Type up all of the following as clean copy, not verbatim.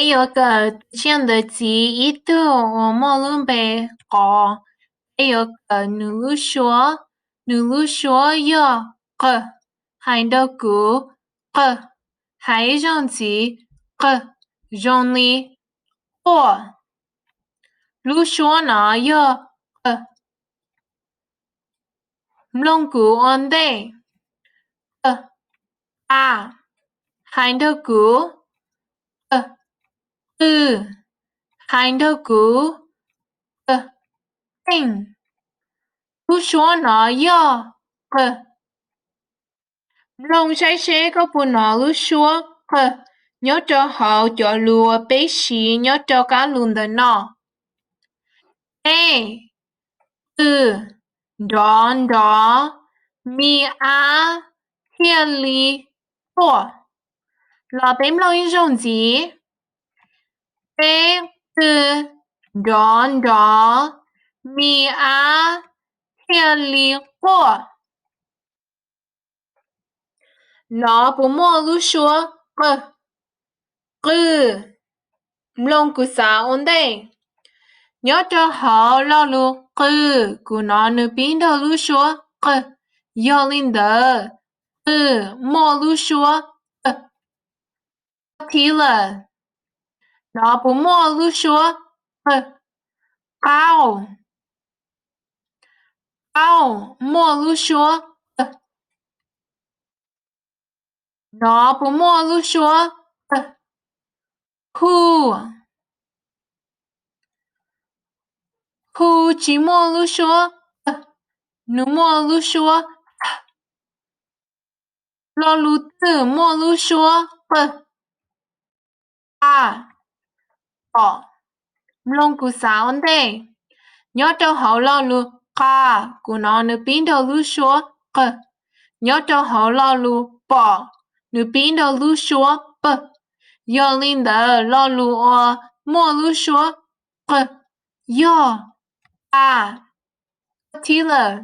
有个这样的记忆的，我们被告，还有个努鲁说有个，还有个还让记个容易过，鲁说呢有个蒙古安的个啊，还有个还有个定。鲁说呢有个。Long trái xe có bù nọ lú xua, nhớ cho họ cho lùa bế xì nhớ cho cá lùn đời nọ. Ê, ừ, đó, mi á, hiền lý, hổ, là bếm lâu yên rộng gì? Ê, ừ, đó, mi á, hiền lý, hổ. Nó bố mô lú xua, Long của xã ổn định. Nhớ cho họ lo lu của nó nữ biến đầu lu xua do linh đờ mô lu xua thì là nó bố mô lu xua ao mô lu xua nó bố mô lu xua hu chỉ mô lu xua nữ mô lu xua lo lu tử mô lu xua Long của sao ổn định. Nhớ cho họ lo lu của nó nữ biến đầu lu xua nhớ cho họ lo lu bỏ nữ biến đầu lu xua do linh đờ lo lu mua lu xua do thì là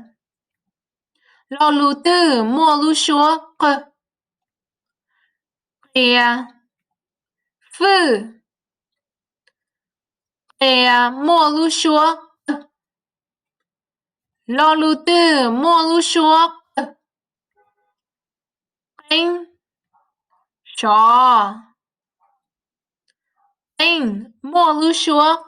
lo lu tư mua lu xua phu mua lu xua lo lu tư mua lu xua anh cho anh mua lu xua